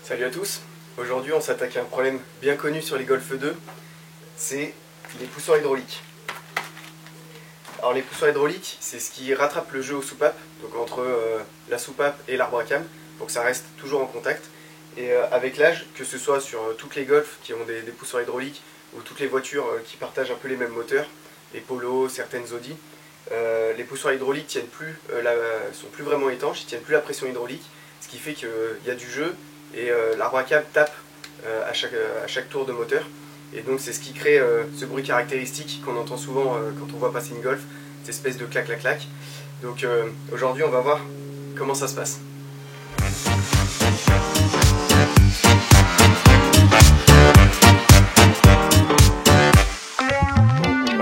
Salut à tous, aujourd'hui on s'attaque à un problème bien connu sur les Golf 2, c'est les pousseurs hydrauliques. Alors les pousseurs hydrauliques, c'est ce qui rattrape le jeu aux soupapes, donc entre la soupape et l'arbre à cam, pour que ça reste toujours en contact. Et avec l'âge, que ce soit sur toutes les Golf qui ont des pousseurs hydrauliques, ou toutes les voitures qui partagent un peu les mêmes moteurs, les Polo, certaines Audi, les pousseurs hydrauliques tiennent plus, sont plus vraiment étanches, ils tiennent plus la pression hydraulique, ce qui fait qu'il y a du jeu. Et l'arbre à cam tape à chaque tour de moteur, et donc c'est ce qui crée ce bruit caractéristique qu'on entend souvent quand on voit passer une Golf, cette espèce de clac clac clac. Donc aujourd'hui on va voir comment ça se passe. On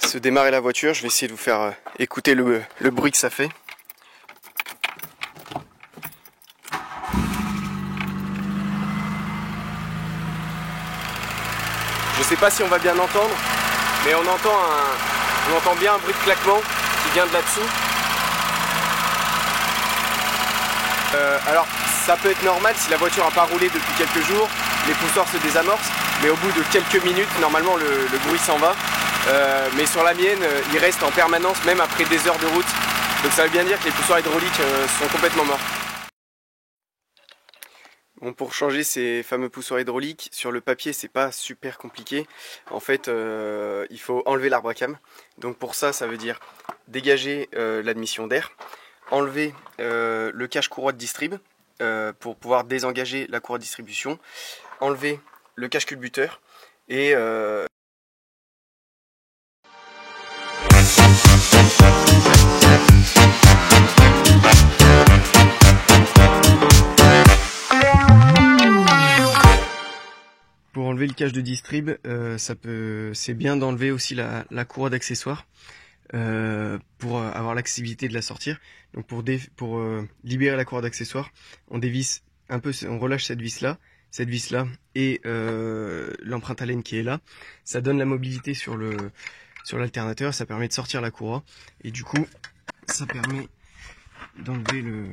va se démarrer la voiture, je vais essayer de vous faire écouter le bruit que ça fait. Je sais pas si on va bien entendre, mais on entend bien un bruit de claquement qui vient de là-dessous. Alors ça peut être normal si la voiture n'a pas roulé depuis quelques jours, les pousseurs se désamorcent, mais au bout de quelques minutes, normalement le bruit s'en va. Mais sur la mienne, il reste en permanence, même après des heures de route. Donc ça veut bien dire que les pousseurs hydrauliques sont complètement morts. Bon, pour changer ces fameux pousseurs hydrauliques, sur le papier c'est pas super compliqué. En fait il faut enlever l'arbre à cam. Donc pour ça, ça veut dire dégager l'admission d'air, enlever le cache courroie de distrib pour pouvoir désengager la courroie de distribution, enlever le cache culbuteur et pour enlever le cache de distrib, c'est bien d'enlever aussi la courroie d'accessoires pour avoir l'accessibilité de la sortir. Donc pour libérer la courroie d'accessoires, on dévisse un peu, on relâche cette vis là et l'empreinte à laine qui est là. Ça donne la mobilité sur l'alternateur, ça permet de sortir la courroie et du coup ça permet d'enlever le...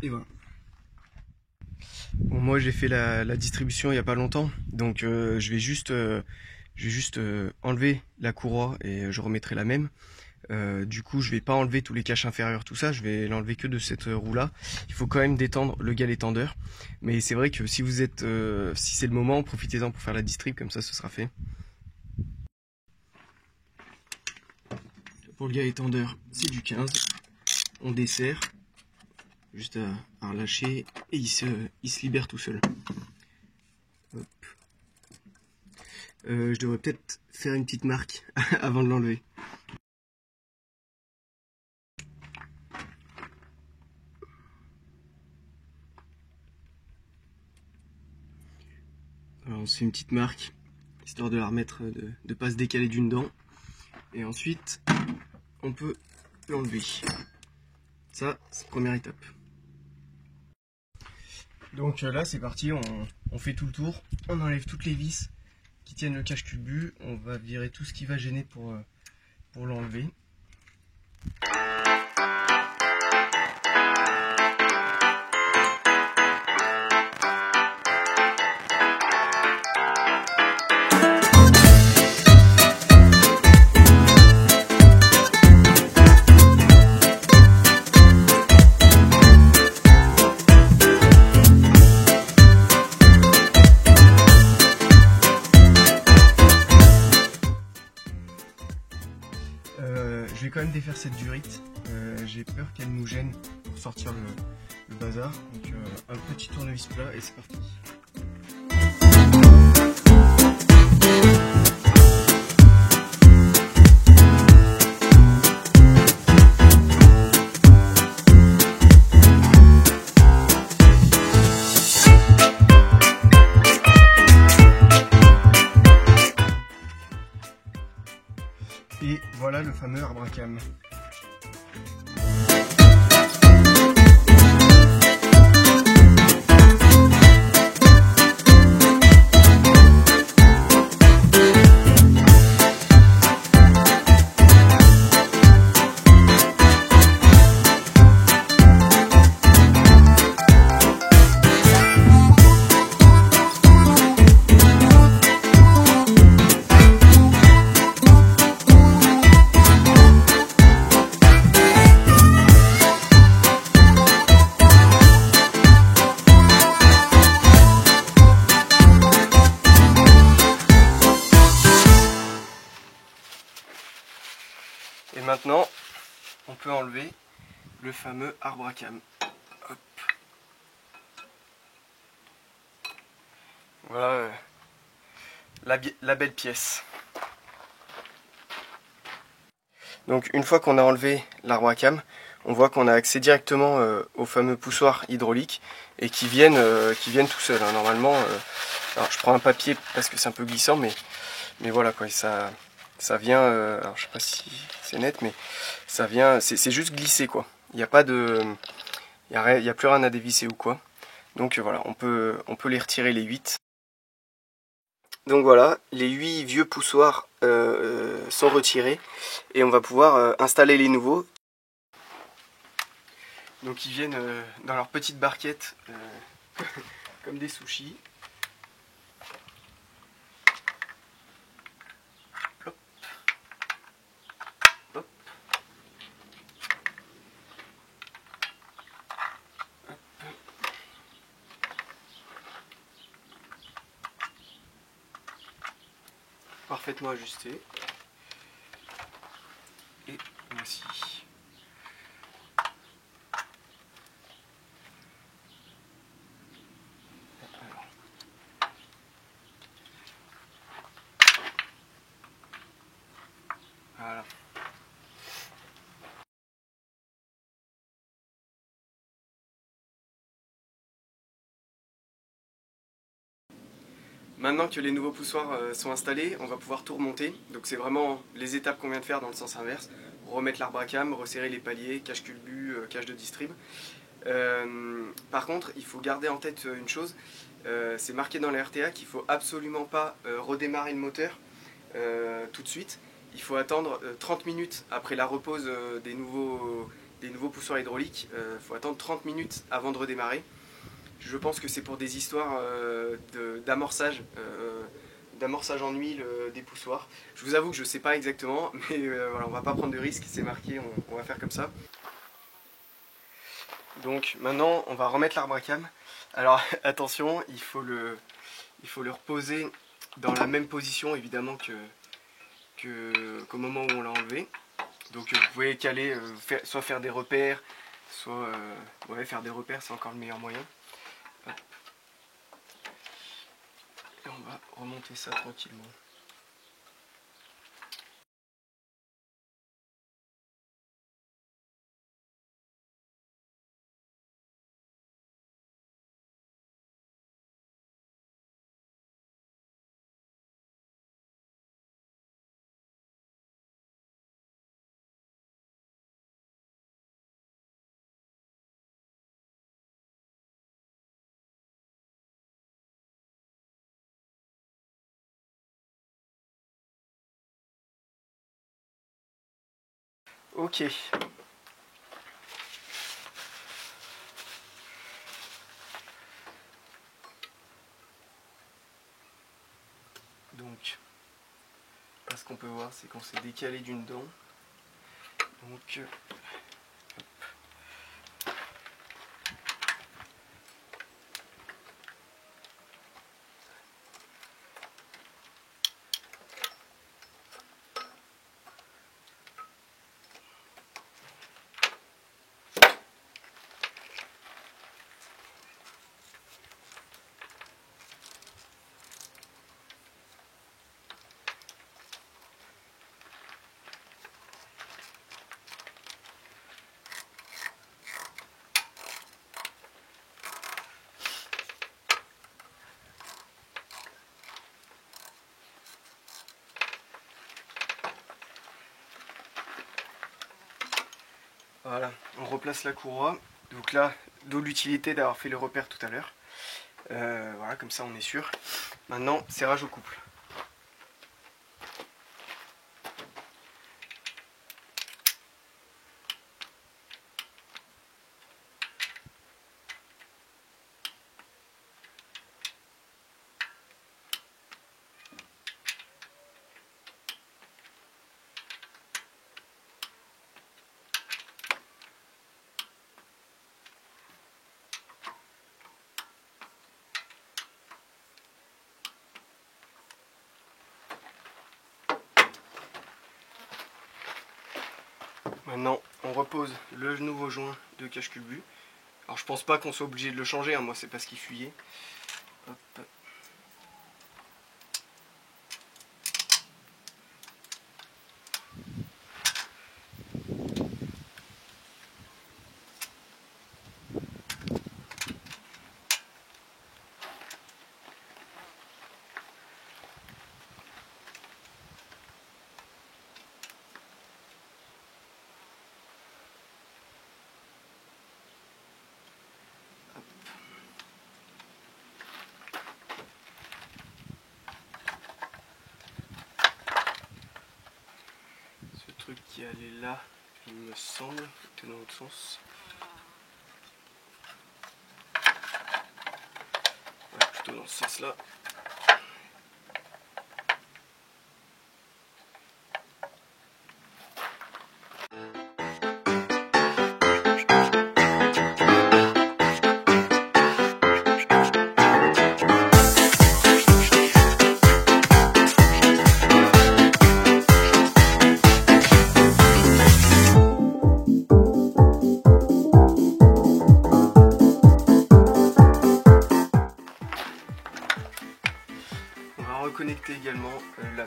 Et voilà. Bon, moi j'ai fait la distribution il n'y a pas longtemps, donc je vais juste enlever la courroie et je remettrai la même. Du coup je vais pas enlever tous les caches inférieurs, tout ça, je vais l'enlever que de cette roue là. Il faut quand même détendre le galet tendeur, mais c'est vrai que si vous êtes si c'est le moment, profitez-en pour faire la distrib, comme ça ce sera fait. Pour le galet tendeur c'est du 15, on desserre juste à relâcher et il se libère tout seul. Hop. Je devrais peut-être faire une petite marque avant de l'enlever. Alors on se fait une petite marque histoire de la remettre, de pas se décaler d'une dent, et ensuite on peut l'enlever. Ça c'est la première étape. Donc là c'est parti, on fait tout le tour, on enlève toutes les vis qui tiennent le cache culbu, on va virer tout ce qui va gêner pour l'enlever. Je vais quand même défaire cette durite, j'ai peur qu'elle nous gêne pour sortir le bazar, donc un petit tournevis plat et c'est parti. Et voilà le fameux arbre à cam. Et maintenant, on peut enlever le fameux arbre à cames. Hop. Voilà la belle pièce. Donc une fois qu'on a enlevé l'arbre à cames, on voit qu'on a accès directement au fameux poussoir hydraulique et qui viennent tout seuls. Hein. Normalement, alors je prends un papier parce que c'est un peu glissant, mais voilà quoi, ça vient. Alors je sais pas si c'est net, mais ça vient. C'est juste glissé quoi. Il n'y a pas de, il y a plus rien à dévisser ou quoi. Donc voilà, on peut les retirer les 8. Donc voilà, les 8 vieux poussoirs sont retirés et on va pouvoir installer les nouveaux. Donc ils viennent dans leur petite barquette comme des sushis. Hop. Hop. Hop. Parfaitement ajusté. Et voici. Voilà. Maintenant que les nouveaux poussoirs sont installés, on va pouvoir tout remonter. Donc c'est vraiment les étapes qu'on vient de faire dans le sens inverse. Remettre l'arbre à cames, resserrer les paliers, cache culbut, cache de distrib. Par contre, il faut garder en tête une chose, c'est marqué dans la RTA qu'il ne faut absolument pas redémarrer le moteur tout de suite. Il faut attendre 30 minutes après la repose des nouveaux poussoirs hydrauliques. Il faut attendre 30 minutes avant de redémarrer. Je pense que c'est pour des histoires d'amorçage en huile des poussoirs. Je vous avoue que je ne sais pas exactement, mais voilà, on va pas prendre de risques, c'est marqué, on va faire comme ça. Donc maintenant on va remettre l'arbre à cames. Alors attention, il faut le reposer dans la même position évidemment qu'au moment où on l'a enlevé. Donc vous pouvez caler, soit faire des repères, soit ouais, faire des repères, c'est encore le meilleur moyen. Hop. Et on va remonter ça tranquillement. Ok. Donc, ce qu'on peut voir, c'est qu'on s'est décalé d'une dent. Donc, voilà, on replace la courroie. Donc là, d'où l'utilité d'avoir fait le repère tout à l'heure. Voilà, comme ça on est sûr. Maintenant, serrage au couple. Maintenant, on repose le nouveau joint de cache-culbut. Alors je pense pas qu'on soit obligé de le changer, hein. Moi c'est parce qu'il fuyait. Hop. Ce truc qui allait là, il me semble, était dans l'autre sens. Ouais, plutôt dans ce sens là. On va reconnecter également la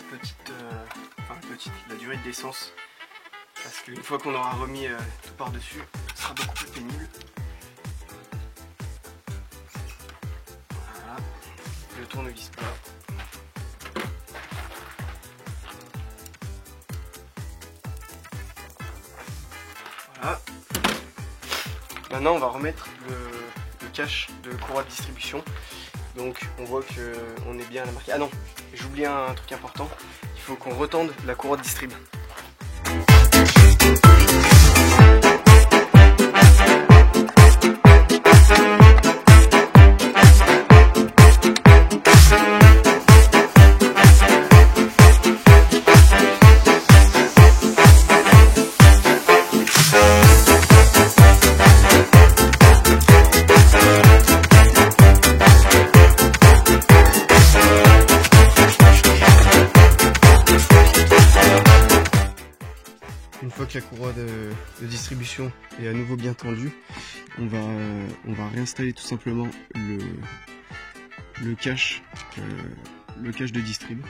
durée de l'essence, parce qu'une fois qu'on aura remis tout par dessus, ce sera beaucoup plus pénible. Voilà, le tournevis plat. Voilà. Maintenant on va remettre le cache de courroie de distribution. Donc on voit qu'on est bien à la marque. Ah non, j'oublie un truc important, il faut qu'on retende la courroie de distrib. Une fois que la courroie de distribution est à nouveau bien tendue, on va réinstaller tout simplement le cache de distrib.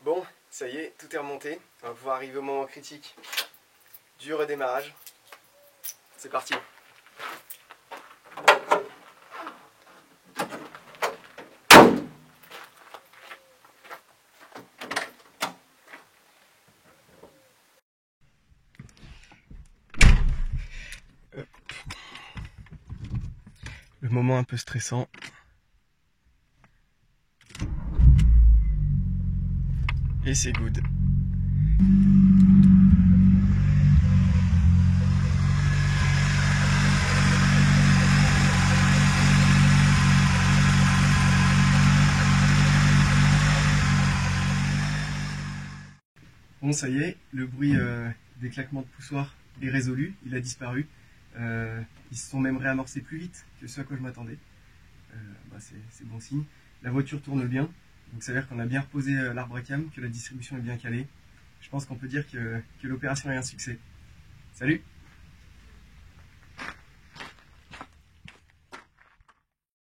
Bon, ça y est, tout est remonté. On va pouvoir arriver au moment critique du redémarrage. C'est parti. Le moment un peu stressant. Et c'est good. Bon, ça y est, le bruit des claquements de poussoir est résolu, il a disparu. Ils se sont même réamorcés plus vite que ce à quoi je m'attendais. C'est bon signe. La voiture tourne bien, donc ça veut dire qu'on a bien reposé l'arbre à cam, que la distribution est bien calée. Je pense qu'on peut dire que l'opération est un succès. Salut!